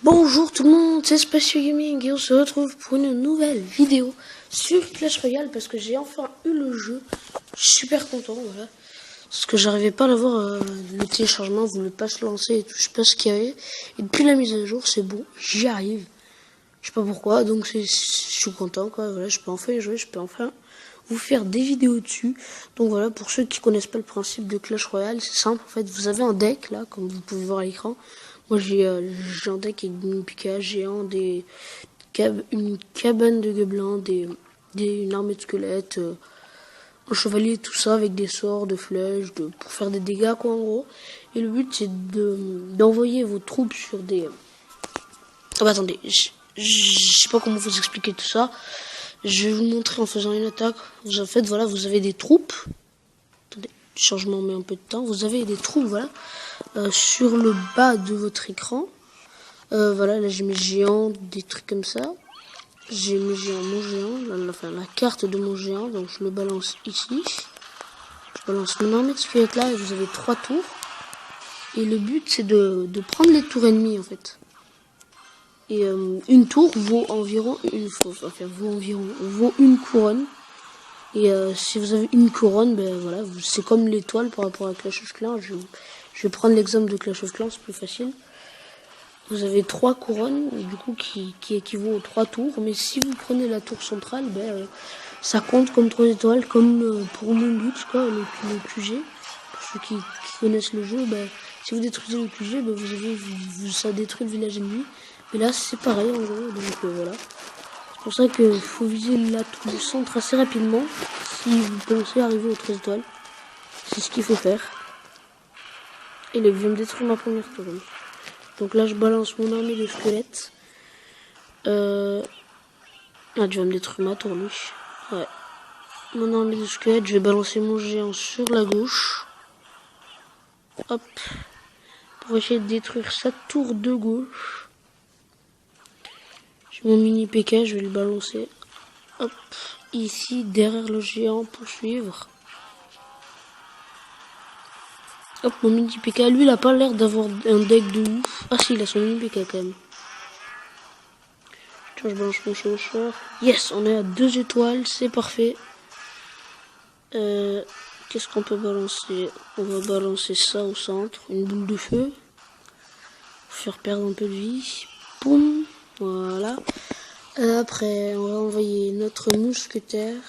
Bonjour tout le monde, c'est Spatio Gaming et on se retrouve pour une nouvelle vidéo sur Clash Royale parce que j'ai enfin eu le jeu. Je suis super content, voilà. Parce que j'arrivais pas à l'avoir, le téléchargement voulait pas se lancer et tout, je sais pas ce qu'il y avait. Et depuis la mise à jour, c'est bon, j'y arrive. Je sais pas pourquoi, donc je suis content quoi, voilà, je peux enfin y jouer, je peux enfin vous faire des vidéos dessus. Donc voilà, pour ceux qui connaissent pas le principe de Clash Royale, c'est simple en fait, vous avez un deck là, comme vous pouvez voir à l'écran. Moi j'ai un deck avec une Pika géant, une cabane de gobelins, une armée de squelettes, un chevalier, tout ça avec des sorts, de flèches, pour faire des dégâts quoi en gros. Et le but c'est d'envoyer vos troupes sur des... Ah bah attendez, je sais pas comment vous expliquer tout ça. Je vais vous montrer en faisant une attaque. En fait voilà, vous avez des troupes. Attendez, le changement met un peu de temps. Vous avez des troupes voilà. Sur le bas de votre écran. Voilà, là j'ai mes géants, des trucs comme ça. J'ai mes géants, mon géant, la carte de mon géant, donc je le balance ici. Je balance mon armée de squelettes là et vous avez 3 tours. Et le but c'est de prendre les tours ennemies en fait. Et une tour vaut environ vaut une couronne. Et si vous avez une couronne, ben voilà, c'est comme l'étoile par rapport à Clash of Clans. Je vais prendre l'exemple de Clash of Clans, c'est plus facile. Vous avez 3 couronnes, du coup, qui équivaut aux 3 tours. Mais si vous prenez la tour centrale, ben, ça compte comme 3 étoiles, comme pour Moonboots, quoi, le QG. Pour ceux qui connaissent le jeu, ben, si vous détruisez le QG, ben, ça détruit le village ennemi. Mais là, c'est pareil, en gros, donc voilà. C'est pour ça qu'il faut viser la tour du centre assez rapidement, si vous pensez arriver aux 13 étoiles. C'est ce qu'il faut faire. Et là, il vient me détruire ma première tour. Donc là, je balance mon armée de squelettes. Ah, tu vas me détruire ma tour, lui. Ouais. Mon armée de squelettes, je vais balancer mon géant sur la gauche. Hop. Pour essayer de détruire sa tour de gauche. J'ai mon mini PK, je vais le balancer. Hop. Ici, derrière le géant, pour suivre. Hop, mon mini PK, lui, il a pas l'air d'avoir un deck de ouf. Ah si, il a son mini PK quand même. Je balance mon chevaucheur. Yes, on est à 2 étoiles, c'est parfait. Qu'est-ce qu'on peut balancer? On va balancer ça au centre, une boule de feu. Faire perdre un peu de vie. Boum, voilà. Après, on va envoyer notre mousquetaire.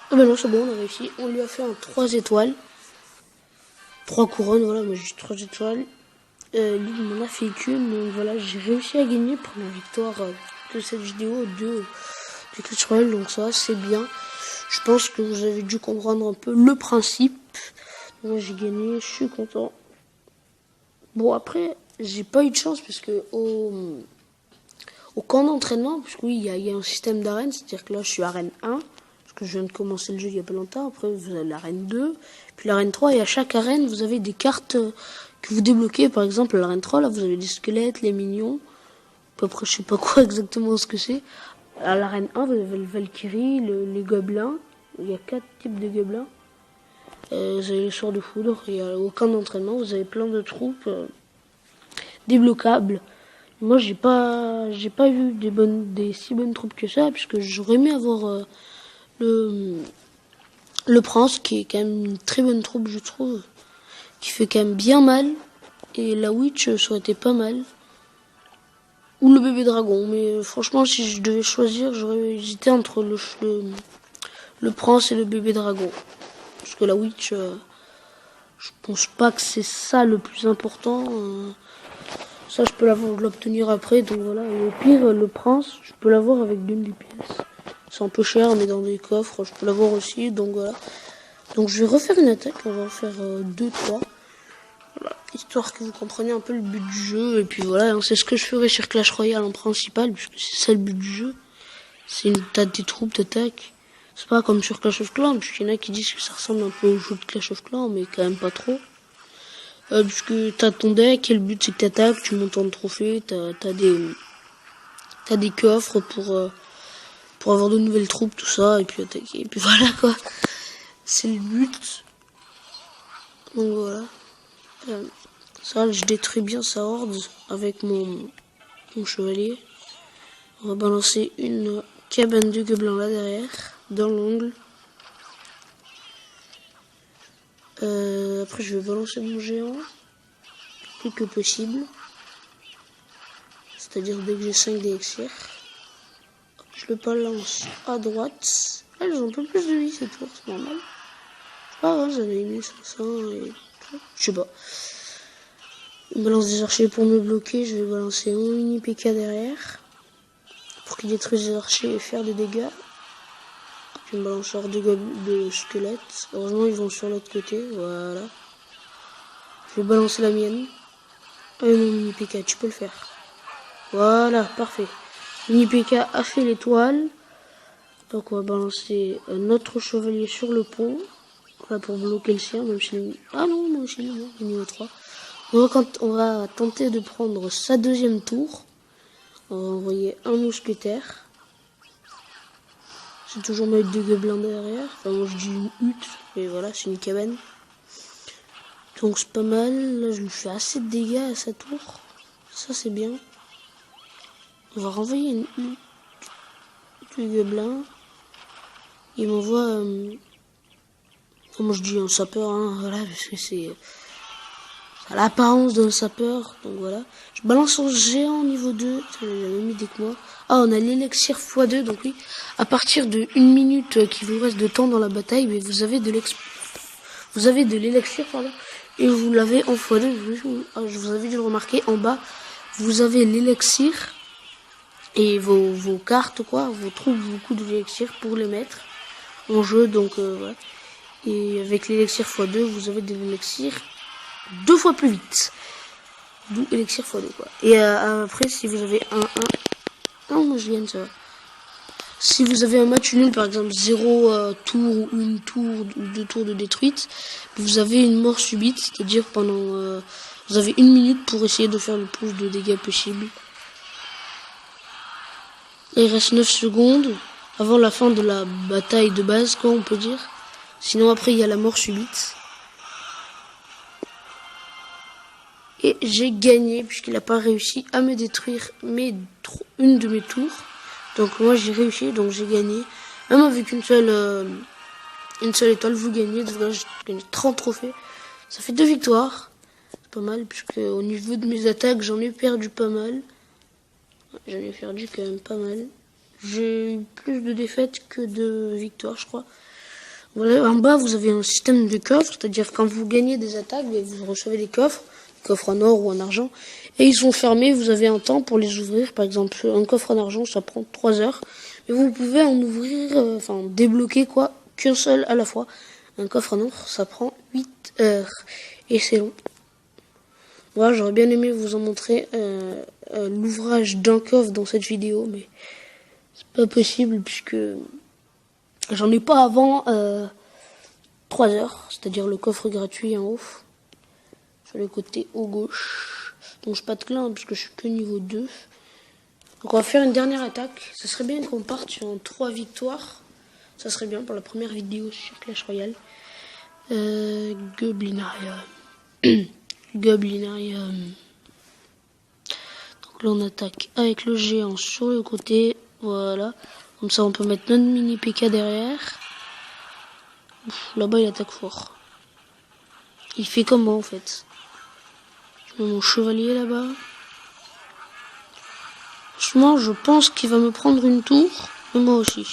Ah ben non, c'est bon, on a réussi. On lui a fait un 3 étoiles. 3 couronnes, voilà, moi j'ai 3 étoiles. Lui, il m'en a fait qu'une, donc voilà, j'ai réussi à gagner pour la victoire de cette vidéo de Clash Royale, donc ça, c'est bien. Je pense que vous avez dû comprendre un peu le principe. Moi, j'ai gagné, je suis content. Bon, après, j'ai pas eu de chance parce que au camp d'entraînement, parce que oui, il y a un système d'arène, c'est-à-dire que là, je suis arène 1, parce que je viens de commencer le jeu il y a pas longtemps. Après, vous avez l'arène 2, puis l'arène 3, et à chaque arène, vous avez des cartes que vous débloquez. Par exemple, à l'arène 3, là, vous avez des squelettes, les minions, à peu près, je sais pas quoi exactement ce que c'est. À l'arène 1, vous avez le Valkyrie, les gobelins. Il y a 4 types de gobelins. Vous avez les sorts de foudre. Et au camp d'entraînement, vous avez plein de troupes débloquables. Moi, j'ai pas eu des si bonnes troupes que ça, puisque j'aurais aimé avoir le prince, qui est quand même une très bonne troupe, je trouve, qui fait quand même bien mal. Et la witch, ça aurait été pas mal. Ou le bébé dragon, mais franchement, si je devais choisir, j'aurais hésité entre le prince et le bébé dragon. Parce que la witch, je pense pas que c'est ça le plus important. Ça, je peux l'obtenir après, donc voilà. Et au pire, le prince, je peux l'avoir avec 2000 pièces. C'est un peu cher, mais dans des coffres, je peux l'avoir aussi, donc voilà. Donc je vais refaire une attaque, on va en faire 2-3. Voilà, histoire que vous compreniez un peu le but du jeu. Et puis voilà, hein, c'est ce que je ferai sur Clash Royale en principal, puisque c'est ça le but du jeu. C'est des troupes d'attaque. C'est pas comme sur Clash of Clans, puisqu'il y en a qui disent que ça ressemble un peu au jeu de Clash of Clans, mais quand même pas trop. Puisque t'as ton deck, et le but c'est que t'attaques, tu montes en trophée, t'as des coffres pour avoir de nouvelles troupes, tout ça, et puis attaquer. Et puis voilà quoi. C'est le but. Donc voilà. Ça, je détruis bien sa horde avec mon mon chevalier. On va balancer une cabane de gobelins là derrière, dans l'angle. Après je vais balancer mon géant, le plus que possible. C'est-à-dire dès que j'ai 5 d'élixirs. Je le balance à droite. Elles ont un peu plus de vie cette tour, c'est normal. Ah ouais, j'en ai mis 500 et tout. Je sais pas. Il me balance des archers pour me bloquer. Je vais balancer mon mini PK derrière. Pour qu'il détruise les archers et faire des dégâts. Puis il me balance hors de squelettes. Heureusement, ils vont sur l'autre côté. Voilà. Je vais balancer la mienne. Avec mon mini PK, tu peux le faire. Voilà, parfait. Mini PK a fait l'étoile. Donc on va balancer notre chevalier sur le pont. Voilà, pour bloquer le sien, même si... Ah non, moi aussi, non, niveau 3. On va tenter de prendre sa deuxième tour. On va envoyer un mousquetaire. C'est toujours mettre deux gobelins derrière. Enfin, moi je dis une hutte, mais voilà, c'est une cabane. Donc c'est pas mal. Là, je lui fais assez de dégâts à sa tour. Ça, c'est bien. On va renvoyer une hutte de gobelins. Il m'envoie... Moi je dis un sapeur, hein, voilà, parce que c'est à l'apparence d'un sapeur, donc voilà. Je balance un géant niveau 2, ça j'ai jamais mis dès que moi. Ah, on a l'élixir x2, donc oui, à partir de 1 minute qui vous reste de temps dans la bataille, mais vous avez de l'élixir, pardon, et vous l'avez en x2, je vous avais dû le remarquer, en bas, vous avez l'élixir, et vos cartes, quoi, vous trouvez beaucoup de l'élixir pour les mettre en jeu, donc voilà. Et avec l'élixir x2, vous avez de l'élixir 2 fois plus vite. D'où élixir x2, quoi. Et après, si vous avez non, moi je gagne, ça va. Si vous avez un match nul, par exemple 0 tour, ou 1 tour, ou 2 tours de détruite, vous avez une mort subite, c'est-à-dire pendant... vous avez 1 minute pour essayer de faire le plus de dégâts possible. Il reste 9 secondes avant la fin de la bataille de base, quoi, on peut dire. Sinon après il y a la mort subite. Et j'ai gagné puisqu'il n'a pas réussi à me détruire une de mes tours. Donc moi j'ai réussi, donc j'ai gagné. Même avec une seule étoile, vous gagnez. Donc là j'ai gagné 30 trophées. Ça fait 2 victoires. C'est pas mal puisque au niveau de mes attaques j'en ai perdu pas mal. J'en ai perdu quand même pas mal. J'ai eu plus de défaites que de victoires je crois. Voilà, en bas, vous avez un système de coffres, c'est-à-dire quand vous gagnez des attaques, vous recevez des coffres en or ou en argent, et ils sont fermés, vous avez un temps pour les ouvrir. Par exemple, un coffre en argent, ça prend 3 heures, mais vous pouvez en ouvrir, débloquer quoi, qu'un seul à la fois. Un coffre en or, ça prend 8 heures, et c'est long. Voilà, j'aurais bien aimé vous en montrer l'ouvrage d'un coffre dans cette vidéo, mais c'est pas possible puisque... J'en ai pas avant 3 heures, c'est-à-dire le coffre gratuit en haut, sur le côté haut gauche. Donc je pas de clan parce que je suis que niveau 2. Donc on va faire une dernière attaque. Ça serait bien qu'on parte sur 3 victoires. Ça serait bien pour la première vidéo sur Clash Royale. Goblinarium. Goblinarium. Donc là on attaque avec le géant sur le côté. Voilà. Comme ça, on peut mettre notre mini PK derrière. Là-bas, il attaque fort. Il fait comme moi, en fait. Je mets mon chevalier là-bas. Franchement, je pense qu'il va me prendre une tour. Et moi aussi.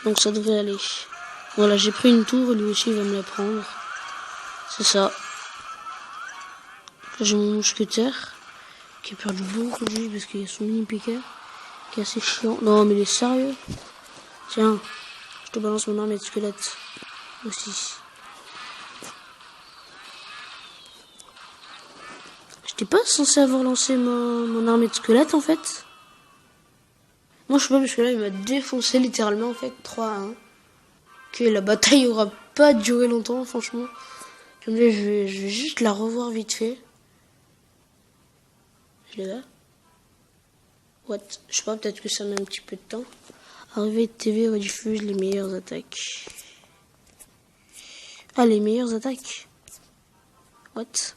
Donc, ça devrait aller. Voilà, j'ai pris une tour. Et lui aussi, il va me la prendre. C'est ça. Là, j'ai mon mousquetaire. Qui a perdu beaucoup de vie parce qu'il y a son mini PK. Qui est assez chiant. Non, mais il est sérieux. Tiens, je te balance mon armée de squelettes. Aussi. J'étais pas censé avoir lancé mon armée de squelettes, en fait. Moi, je sais pas, parce que là, il m'a défoncé littéralement, en fait, 3-1. Que la bataille aura pas duré longtemps, franchement. Je me dis, je vais juste la revoir vite fait. Je l'ai là. What? Je sais pas, peut-être que ça met un petit peu de temps. Arrivée de TV rediffuse les meilleures attaques. Ah, les meilleures attaques? What?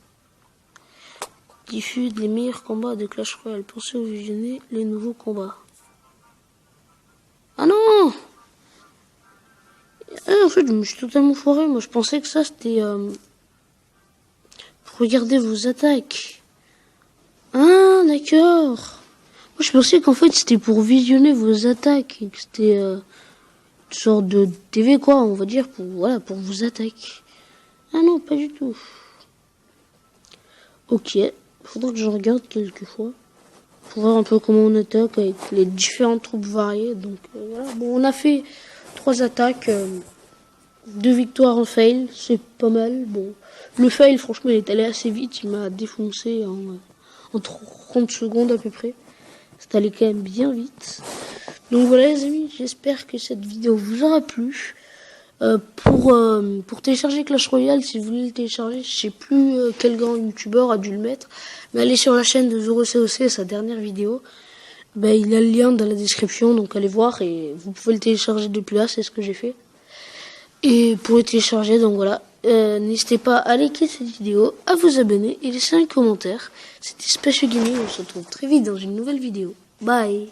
diffuse les meilleurs combats de Clash Royale. Pensez à visionner les nouveaux combats. Ah non! En fait, je me suis totalement foiré. Moi, je pensais que ça, c'était... pour regarder vos attaques. Ah, d'accord. Moi, je pensais qu'en fait, c'était pour visionner vos attaques. Et que c'était une sorte de TV, quoi, on va dire, pour, voilà, pour vos attaques. Ah non, pas du tout. Ok, faudra que je regarde quelques fois. Pour voir un peu comment on attaque avec les différentes troupes variées. Donc, voilà. Bon, on a fait 3 attaques. 2 victoires en fail, c'est pas mal. Bon, le fail, franchement, il est allé assez vite. Il m'a défoncé en 30 secondes à peu près. C'est allé quand même bien vite. Donc voilà les amis, j'espère que cette vidéo vous aura plu. Pour télécharger Clash Royale, si vous voulez le télécharger, je sais plus quel grand youtubeur a dû le mettre, mais allez sur la chaîne de ZoroCOC, sa dernière vidéo. Ben, il a le lien dans la description, donc allez voir et vous pouvez le télécharger depuis là, c'est ce que j'ai fait. Et pour le télécharger, donc voilà, n'hésitez pas à liker cette vidéo, à vous abonner et laisser un commentaire. C'était Spatial Gaming, on se retrouve très vite dans une nouvelle vidéo. Bye!